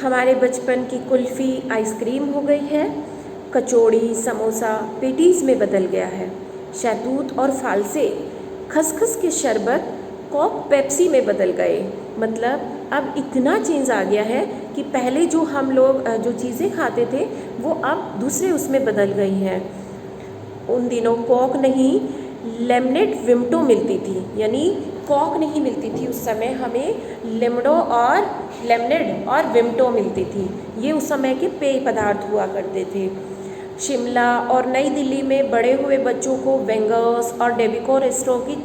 हमारे बचपन की कुल्फ़ी आइसक्रीम हो गई है, कचौड़ी समोसा पेटीज़ में बदल गया है, शहतूत और फालसे खसखस के शरबत कोक पेप्सी में बदल गए। मतलब अब इतना चेंज आ गया है कि पहले जो हम लोग जो चीज़ें खाते थे वो अब दूसरे उसमें बदल गई हैं। उन दिनों कोक नहीं, लेमनेड विम्टो मिलती थी, यानी कोक नहीं मिलती थी उस समय, हमें लेमडो और लेमनेड और विम्टो मिलती थी। ये उस समय के पेय पदार्थ हुआ करते थे। शिमला और नई दिल्ली में बड़े हुए बच्चों को वेंगर्स और डेबिको रेस्टोरों की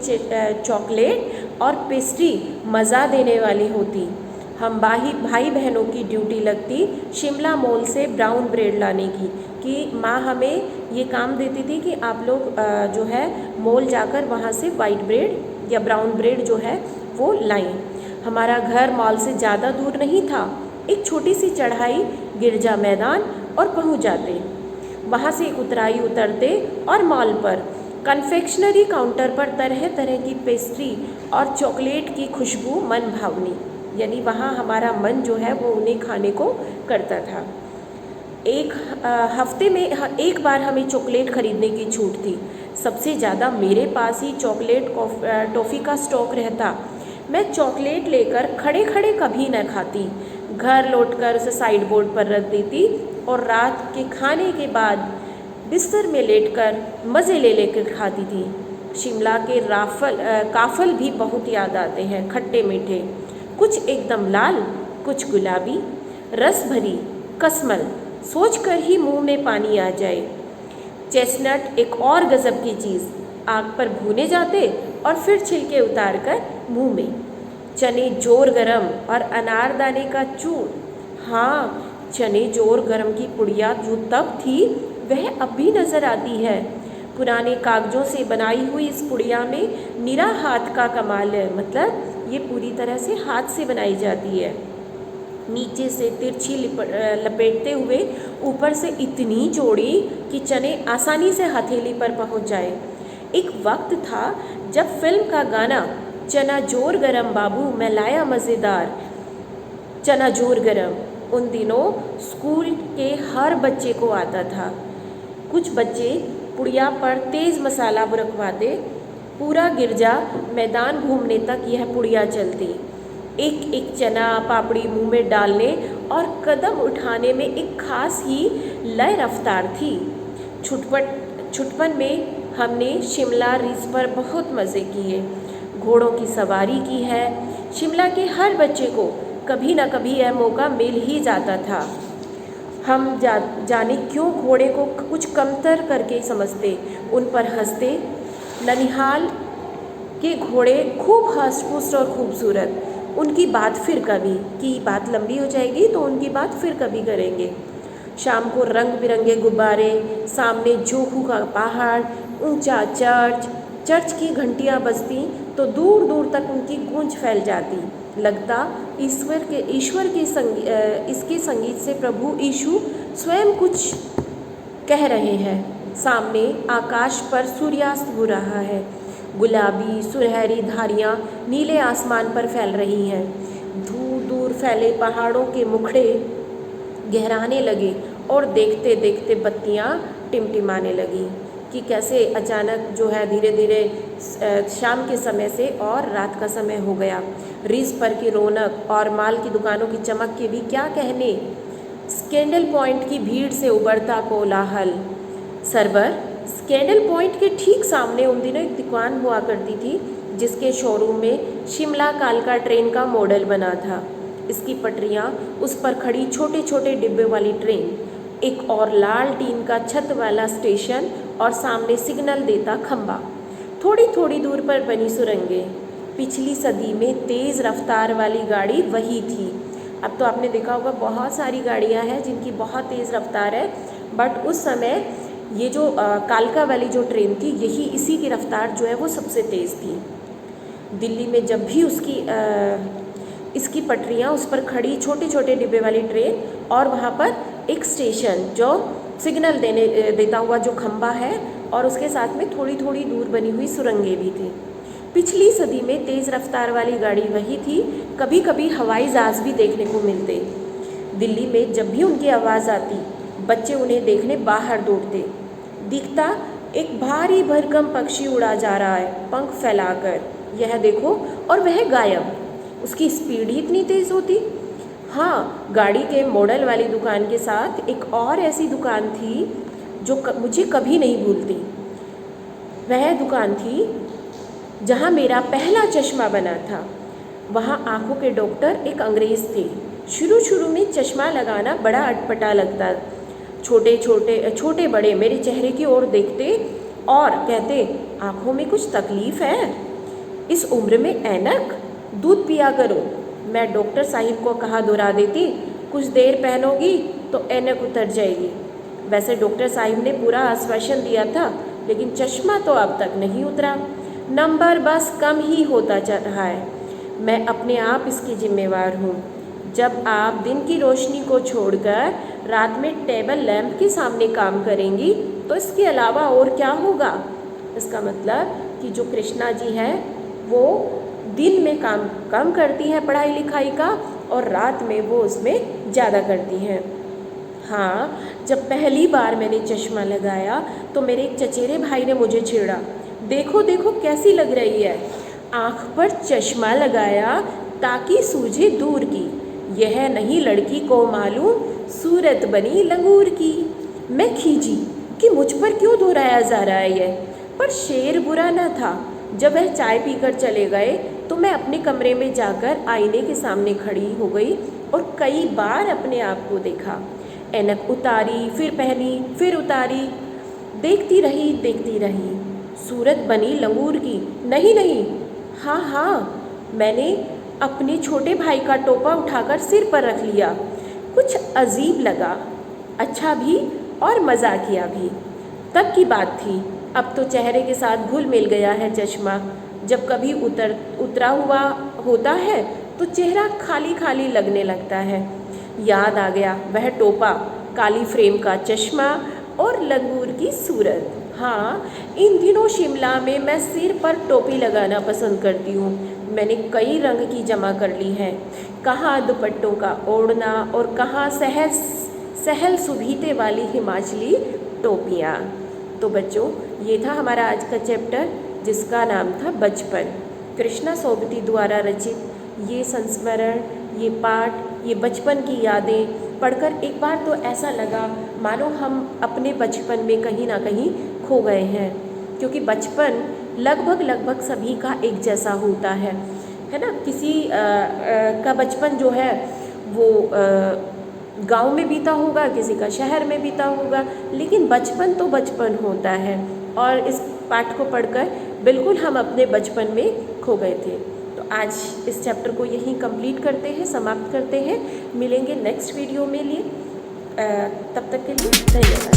चॉकलेट और पेस्ट्री मज़ा देने वाली होती। हम भाई बहनों की ड्यूटी लगती शिमला मॉल से ब्राउन ब्रेड लाने की, कि माँ हमें ये काम देती थी कि आप लोग जो है मॉल जाकर वहाँ से वाइट ब्रेड या ब्राउन ब्रेड जो है वो लाएं। हमारा घर मॉल से ज़्यादा दूर नहीं था, एक छोटी सी चढ़ाई, गिरजा मैदान और पहुँच जाते। वहाँ से एक उतराई उतरते और मॉल पर कन्फेक्शनरी काउंटर पर तरह तरह की पेस्ट्री और चॉकलेट की खुशबू मन भावनी, यानी वहाँ हमारा मन जो है वो उन्हें खाने को करता था। एक हफ्ते में एक बार हमें चॉकलेट ख़रीदने की छूट थी। सबसे ज़्यादा मेरे पास ही चॉकलेट टॉफ़ी का स्टॉक रहता। मैं चॉकलेट लेकर खड़े खड़े कभी न खाती, घर लौटकर उसे साइड बोर्ड पर रख देती और रात के खाने के बाद बिस्तर में लेटकर मज़े ले लेकर खाती थी। शिमला के काफल भी बहुत याद आते हैं, खट्टे मीठे, कुछ एकदम लाल, कुछ गुलाबी, रस भरी कसमल, सोचकर ही मुंह में पानी आ जाए। चेस्टनट एक और गज़ब की चीज़, आग पर भूने जाते और फिर छिलके उतार कर मुँह में। चने जोर गरम और अनारदाने का चूर, हाँ, चने जोर गरम की पुड़िया जो तब थी वह अब भी नज़र आती है। पुराने कागज़ों से बनाई हुई इस पुड़िया में निरा हाथ का कमाल है, मतलब ये पूरी तरह से हाथ से बनाई जाती है। नीचे से तिरछी लपेटते हुए ऊपर से इतनी चौड़ी कि चने आसानी से हथेली पर पहुंच जाए। एक वक्त था जब फिल्म का गाना चना जोर गरम बाबू मैं लाया मज़ेदार, चना जोर गरम उन दिनों स्कूल के हर बच्चे को आता था। कुछ बच्चे पुड़िया पर तेज़ मसाला बुरकवाते, पूरा गिरजा मैदान घूमने तक यह पुड़िया चलती। एक एक चना पापड़ी मुंह में डालने और कदम उठाने में एक खास ही लय रफ्तार थी। छुटपन में हमने शिमला रिज पर बहुत मज़े किए, घोड़ों की सवारी की है। शिमला के हर बच्चे को कभी न कभी यह मौका मिल ही जाता था। हम जाने क्यों घोड़े को कुछ कमतर करके समझते, उन पर हंसते। ननिहाल के घोड़े खूब हष्ट-पुष्ट और खूबसूरत, उनकी बात फिर कभी, की बात लंबी हो जाएगी तो उनकी बात फिर कभी करेंगे। शाम को रंग बिरंगे गुब्बारे, सामने जोहू का पहाड़, ऊंचा चर्च की घंटियां बजती तो दूर दूर तक उनकी गूंज फैल जाती। लगता इसके संगीत से प्रभु यीशु स्वयं कुछ कह रहे हैं। सामने आकाश पर सूर्यास्त हो रहा है, गुलाबी सुनहरी धारियाँ नीले आसमान पर फैल रही हैं। दूर दूर फैले पहाड़ों के मुखड़े गहराने लगे और देखते देखते बत्तियाँ टिमटिमाने लगी कि कैसे अचानक जो है धीरे धीरे शाम के समय से और रात का समय हो गया। रिज पर की रौनक और माल की दुकानों की चमक के भी क्या कहने। स्कैंडल पॉइंट की भीड़ से उबरता कोलाहल। सरवर स्कैंडल पॉइंट के ठीक सामने उन दिनों एक दुकान हुआ करती थी जिसके शोरूम में शिमला कालका ट्रेन का मॉडल बना था। इसकी पटरियाँ, उस पर खड़ी छोटे छोटे डिब्बे वाली ट्रेन, एक और लाल टीन का छत वाला स्टेशन और सामने सिग्नल देता खंबा, थोड़ी थोड़ी दूर पर बनी सुरंगें। पिछली सदी में तेज़ रफ्तार वाली गाड़ी वही थी। अब तो आपने देखा होगा बहुत सारी गाड़ियाँ हैं जिनकी बहुत तेज़ रफ्तार है, बट उस समय ये जो कालका वाली जो ट्रेन थी यही इसी की रफ्तार जो है वो सबसे तेज़ थी। दिल्ली में जब भी इसकी पटरियाँ, उस पर खड़ी छोटे छोटे डिब्बे वाली ट्रेन और वहाँ पर एक स्टेशन जो सिग्नल देता हुआ जो खंबा है और उसके साथ में थोड़ी थोड़ी दूर बनी हुई सुरंगें भी थी। पिछली सदी में तेज़ रफ्तार वाली गाड़ी वही थी। कभी कभी हवाई जहाज़ भी देखने को मिलते। दिल्ली में जब भी उनकी आवाज़ आती, बच्चे उन्हें देखने बाहर दौड़ते। दिखता एक भारी भरकम पक्षी उड़ा जा रहा है पंख फैलाकर, यह देखो, और वह गायब। उसकी स्पीड ही इतनी तेज़ होती। हाँ, गाड़ी के मॉडल वाली दुकान के साथ एक और ऐसी दुकान थी जो मुझे कभी नहीं भूलती। वह दुकान थी जहाँ मेरा पहला चश्मा बना था। वहाँ आँखों के डॉक्टर एक अंग्रेज़ थे। शुरू में चश्मा लगाना बड़ा अटपटा लगता। छोटे बड़े मेरे चेहरे की ओर देखते और कहते, आँखों में कुछ तकलीफ़ है? इस उम्र में ऐनक? दूध पिया करो। मैं डॉक्टर साहिब को कहा दोहरा देती, कुछ देर पहनोगी तो ऐनक उतर जाएगी। वैसे डॉक्टर साहिब ने पूरा आश्वासन दिया था, लेकिन चश्मा तो अब तक नहीं उतरा। नंबर बस कम ही होता चल रहा है। मैं अपने आप इसकी जिम्मेवार हूँ। जब आप दिन की रोशनी को छोड़कर रात में टेबल लैंप के सामने काम करेंगी तो इसके अलावा और क्या होगा? इसका मतलब कि जो कृष्णा जी है वो दिन में काम कम करती हैं पढ़ाई लिखाई का, और रात में वो उसमें ज़्यादा करती हैं। हाँ, जब पहली बार मैंने चश्मा लगाया तो मेरे एक चचेरे भाई ने मुझे छेड़ा, देखो देखो कैसी लग रही है। आँख पर चश्मा लगाया ताकि सूझे दूर की, यह नहीं लड़की को मालूम सूरत बनी लंगूर की। मैं खींची कि मुझ पर क्यों दोहराया जा रहा है यह, पर शेर बुरा न था। जब वह चाय पीकर चले गए तो मैं अपने कमरे में जाकर आईने के सामने खड़ी हो गई और कई बार अपने आप को देखा। ऐनक उतारी, फिर पहनी, फिर उतारी, देखती रही। सूरत बनी लंगूर की नहीं, हाँ, मैंने अपने छोटे भाई का टोपा उठाकर सिर पर रख लिया। कुछ अजीब लगा, अच्छा भी और मजाकिया भी। तब की बात थी। अब तो चेहरे के साथ घुल मिल गया है चश्मा। जब कभी उतरा हुआ होता है तो चेहरा खाली खाली लगने लगता है। याद आ गया वह टोपा, काली फ्रेम का चश्मा और लंगूर की सूरत। हाँ, इन दिनों शिमला में मैं सिर पर टोपी लगाना पसंद करती हूँ। मैंने कई रंग की जमा कर ली है, कहाँ दुपट्टों का ओढ़ना और कहाँ सहल सुभीते वाली हिमाचली टोपियाँ। तो बच्चों, ये था हमारा आज का चैप्टर जिसका नाम था बचपन। कृष्णा सोबती द्वारा रचित ये संस्मरण, ये पाठ, ये बचपन की यादें पढ़कर एक बार तो ऐसा लगा मानो हम अपने बचपन में कहीं ना कहीं खो गए हैं, क्योंकि बचपन लगभग सभी का एक जैसा होता है ना। किसी का बचपन जो है वो गांव में बीता होगा, किसी का शहर में बीता होगा, लेकिन बचपन तो बचपन होता है। और इस पाठ को पढ़कर बिल्कुल हम अपने बचपन में खो गए थे। तो आज इस चैप्टर को यहीं कंप्लीट करते हैं, समाप्त करते हैं। मिलेंगे नेक्स्ट वीडियो में लिए, तब तक के लिए धन्यवाद।